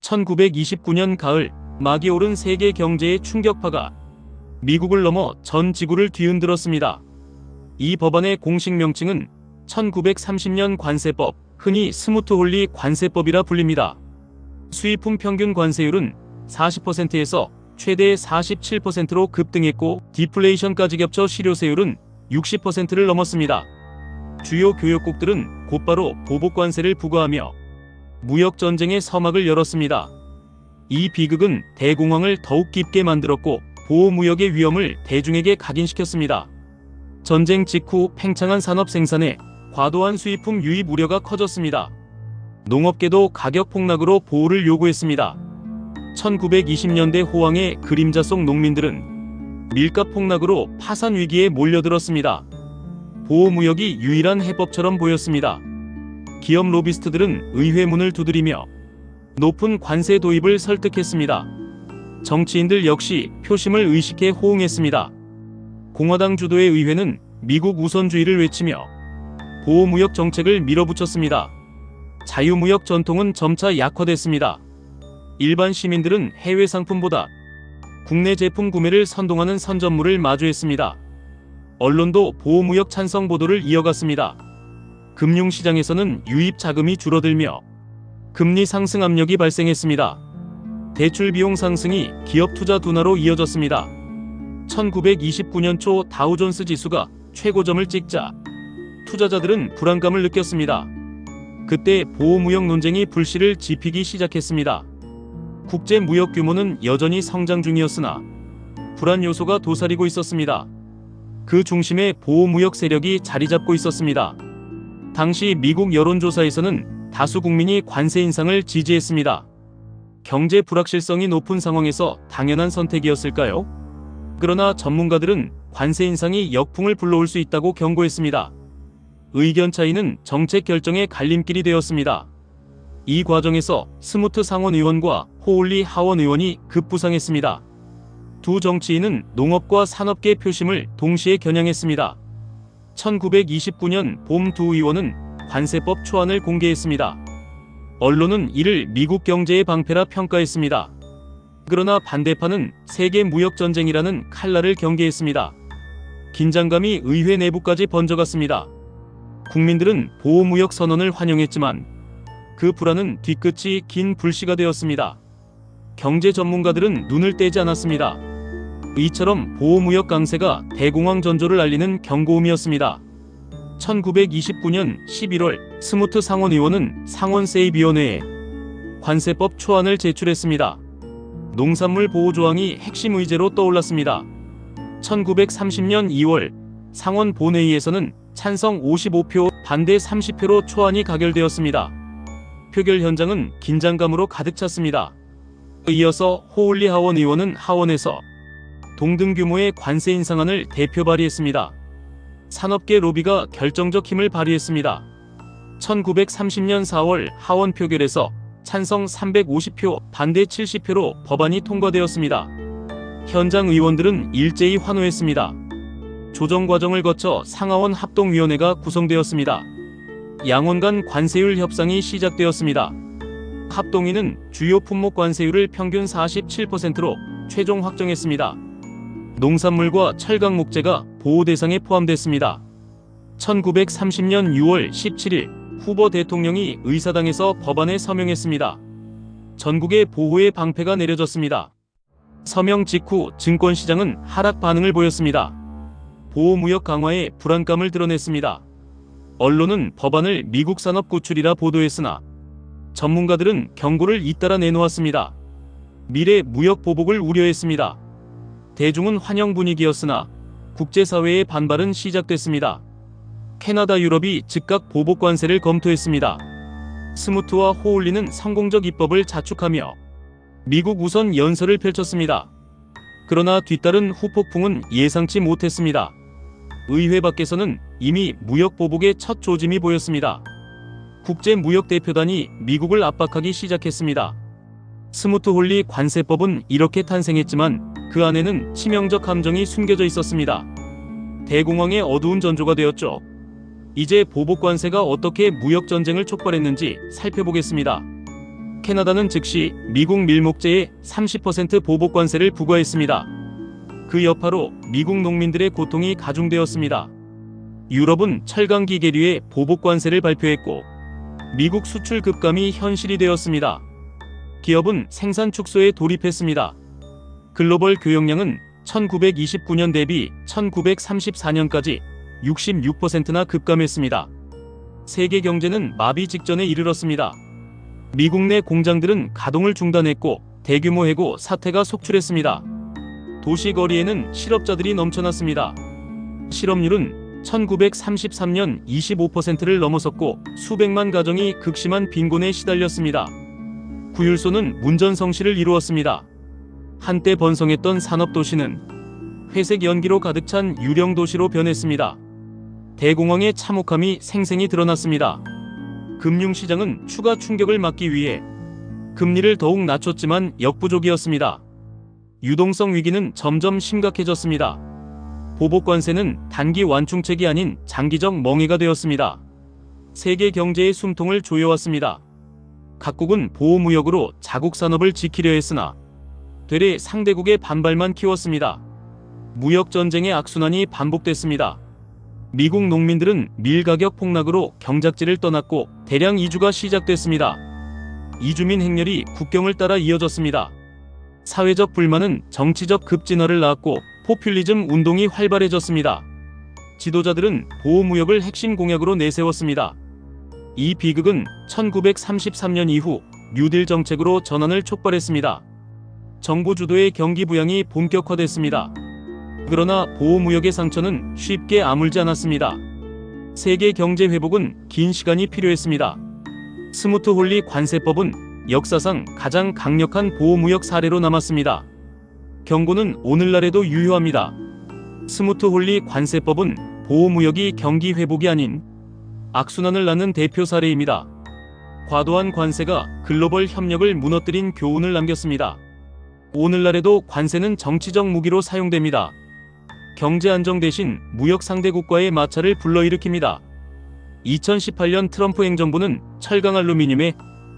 1929년 가을 막이 오른 세계 경제의 충격파가 미국을 넘어 전 지구를 뒤흔들었습니다. 이 법안의 공식 명칭은 1930년 관세법, 흔히 스무트홀리 관세법이라 불립니다. 수입품 평균 관세율은 40%에서 최대 47%로 급등했고 디플레이션까지 겹쳐 실효세율은 60%를 넘었습니다. 주요 교역국들은 곧바로 보복관세를 부과하며 무역전쟁의 서막을 열었습니다. 이 비극은 대공황을 더욱 깊게 만들었고 보호무역의 위험을 대중에게 각인시켰습니다. 전쟁 직후 팽창한 산업 생산에 과도한 수입품 유입 우려가 커졌습니다. 농업계도 가격 폭락으로 보호를 요구했습니다. 1920년대 호황의 그림자 속 농민들은 밀값 폭락으로 파산 위기에 몰려들었습니다. 보호무역이 유일한 해법처럼 보였습니다. 기업 로비스트들은 의회 문을 두드리며 높은 관세 도입을 설득했습니다. 정치인들 역시 표심을 의식해 호응했습니다. 공화당 주도의 의회는 미국 우선주의를 외치며 보호무역 정책을 밀어붙였습니다. 자유무역 전통은 점차 약화됐습니다. 일반 시민들은 해외 상품보다 국내 제품 구매를 선동하는 선전물을 마주했습니다. 언론도 보호무역 찬성 보도를 이어갔습니다. 금융시장에서는 유입 자금이 줄어들며 금리 상승 압력이 발생했습니다. 대출 비용 상승이 기업 투자 둔화로 이어졌습니다. 1929년 초 다우존스 지수가 최고점을 찍자 투자자들은 불안감을 느꼈습니다. 그때 보호무역 논쟁이 불씨를 지피기 시작했습니다. 국제 무역 규모는 여전히 성장 중이었으나 불안 요소가 도사리고 있었습니다. 그 중심에 보호무역 세력이 자리 잡고 있었습니다. 당시 미국 여론조사에서는 다수 국민이 관세 인상을 지지했습니다. 경제 불확실성이 높은 상황에서 당연한 선택이었을까요? 그러나 전문가들은 관세 인상이 역풍을 불러올 수 있다고 경고했습니다. 의견 차이는 정책 결정의 갈림길이 되었습니다. 이 과정에서 스무트 상원 의원과 호울리 하원 의원이 급부상했습니다. 두 정치인은 농업과 산업계 표심을 동시에 겨냥했습니다. 1929년 봄 두 의원은 관세법 초안을 공개했습니다. 언론은 이를 미국 경제의 방패라 평가했습니다. 그러나 반대파는 세계 무역전쟁이라는 칼날을 경계했습니다. 긴장감이 의회 내부까지 번져갔습니다. 국민들은 보호무역 선언을 환영했지만 그 불안은 뒤끝이 긴 불씨가 되었습니다. 경제 전문가들은 눈을 떼지 않았습니다. 이처럼 보호무역 강세가 대공황 전조를 알리는 경고음이었습니다. 1929년 11월 스무트 상원 의원은 상원세입위원회에 관세법 초안을 제출했습니다. 농산물 보호 조항이 핵심 의제로 떠올랐습니다. 1930년 2월 상원 본회의에서는 찬성 55표, 반대 30표로 초안이 가결되었습니다. 표결 현장은 긴장감으로 가득 찼습니다. 이어서 호울리 하원 의원은 하원에서 동등 규모의 관세 인상안을 대표 발의했습니다. 산업계 로비가 결정적 힘을 발휘했습니다. 1930년 4월 하원 표결에서 찬성 350표, 반대 70표로 법안이 통과되었습니다. 현장 의원들은 일제히 환호했습니다. 조정 과정을 거쳐 상하원 합동위원회가 구성되었습니다. 양원 간 관세율 협상이 시작되었습니다. 합동위는 주요 품목 관세율을 평균 47%로 최종 확정했습니다. 농산물과 철강 목재가 보호 대상에 포함됐습니다. 1930년 6월 17일 후보 대통령이 의사당에서 법안에 서명했습니다. 전국에 보호의 방패가 내려졌습니다. 서명 직후 증권시장은 하락 반응을 보였습니다. 보호무역 강화에 불안감을 드러냈습니다. 언론은 법안을 미국 산업 구출이라 보도했으나 전문가들은 경고를 잇따라 내놓았습니다. 미래 무역 보복을 우려했습니다. 대중은 환영 분위기였으나 국제사회의 반발은 시작됐습니다. 캐나다, 유럽이 즉각 보복 관세를 검토했습니다. 스무트와 호울리는 성공적 입법을 자축하며 미국 우선 연설을 펼쳤습니다. 그러나 뒤따른 후폭풍은 예상치 못했습니다. 의회 밖에서는 이미 무역 보복의 첫 조짐이 보였습니다. 국제무역대표단이 미국을 압박하기 시작했습니다. 스무트홀리 관세법은 이렇게 탄생했지만 그 안에는 치명적 함정이 숨겨져 있었습니다. 대공황의 어두운 전조가 되었죠. 이제 보복관세가 어떻게 무역전쟁을 촉발했는지 살펴보겠습니다. 캐나다는 즉시 미국 밀목재에 30% 보복 관세를 부과했습니다. 그 여파로 미국 농민들의 고통이 가중되었습니다. 유럽은 철강 기계류에 보복 관세를 발표했고 미국 수출 급감이 현실이 되었습니다. 기업은 생산 축소에 돌입했습니다. 글로벌 교역량은 1929년 대비 1934년까지 66%나 급감했습니다. 세계 경제는 마비 직전에 이르렀습니다. 미국 내 공장들은 가동을 중단했고 대규모 해고 사태가 속출했습니다. 도시 거리에는 실업자들이 넘쳐났습니다. 실업률은 1933년 25%를 넘어섰고 수백만 가정이 극심한 빈곤에 시달렸습니다. 구율소는 문전성시를 이루었습니다. 한때 번성했던 산업도시는 회색 연기로 가득 찬 유령도시로 변했습니다. 대공황의 참혹함이 생생히 드러났습니다. 금융시장은 추가 충격을 막기 위해 금리를 더욱 낮췄지만 역부족이었습니다. 유동성 위기는 점점 심각해졌습니다. 보복관세는 단기 완충책이 아닌 장기적 멍해가 되었습니다. 세계 경제의 숨통을 조여왔습니다. 각국은 보호무역으로 자국 산업을 지키려 했으나 되레 상대국의 반발만 키웠습니다. 무역 전쟁의 악순환이 반복됐습니다. 미국 농민들은 밀 가격 폭락으로 경작지를 떠났고 대량 이주가 시작됐습니다. 이주민 행렬이 국경을 따라 이어졌습니다. 사회적 불만은 정치적 급진화를 낳았고 포퓰리즘 운동이 활발해졌습니다. 지도자들은 보호무역을 핵심 공약으로 내세웠습니다. 이 비극은 1933년 이후 뉴딜 정책으로 전환을 촉발했습니다. 정부 주도의 경기 부양이 본격화됐습니다. 그러나 보호무역의 상처는 쉽게 아물지 않았습니다. 세계 경제 회복은 긴 시간이 필요했습니다. 스무트-홀리 관세법은 역사상 가장 강력한 보호무역 사례로 남았습니다. 경고는 오늘날에도 유효합니다. 스무트-홀리 관세법은 보호무역이 경기 회복이 아닌 악순환을 낳는 대표 사례입니다. 과도한 관세가 글로벌 협력을 무너뜨린 교훈을 남겼습니다. 오늘날에도 관세는 정치적 무기로 사용됩니다. 경제 안정 대신 무역 상대국과의 마찰을 불러일으킵니다. 2018년 트럼프 행정부는 철강 알루미늄에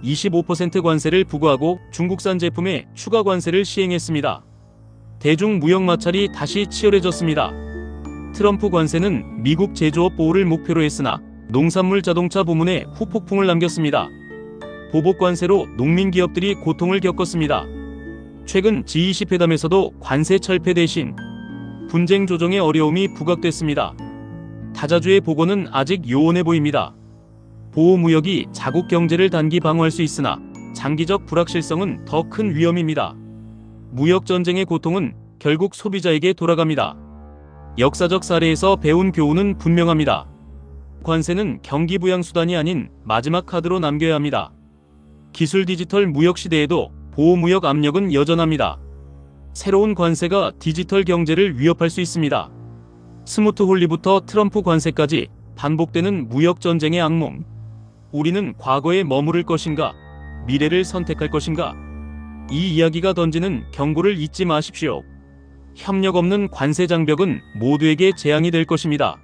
25% 관세를 부과하고 중국산 제품에 추가 관세를 시행했습니다. 대중 무역 마찰이 다시 치열해졌습니다. 트럼프 관세는 미국 제조업 보호를 목표로 했으나 농산물 자동차 부문에 후폭풍을 남겼습니다. 보복 관세로 농민 기업들이 고통을 겪었습니다. 최근 G20 회담에서도 관세 철폐 대신 분쟁 조정의 어려움이 부각됐습니다. 다자주의 복원은 아직 요원해 보입니다. 보호무역이 자국 경제를 단기 방어할 수 있으나 장기적 불확실성은 더 큰 위험입니다. 무역 전쟁의 고통은 결국 소비자에게 돌아갑니다. 역사적 사례에서 배운 교훈은 분명합니다. 관세는 경기 부양 수단이 아닌 마지막 카드로 남겨야 합니다. 기술 디지털 무역 시대에도 보호무역 압력은 여전합니다. 새로운 관세가 디지털 경제를 위협할 수 있습니다. 스무트-홀리부터 트럼프 관세까지 반복되는 무역 전쟁의 악몽. 우리는 과거에 머무를 것인가? 미래를 선택할 것인가? 이 이야기가 던지는 경고를 잊지 마십시오. 협력 없는 관세 장벽은 모두에게 재앙이 될 것입니다.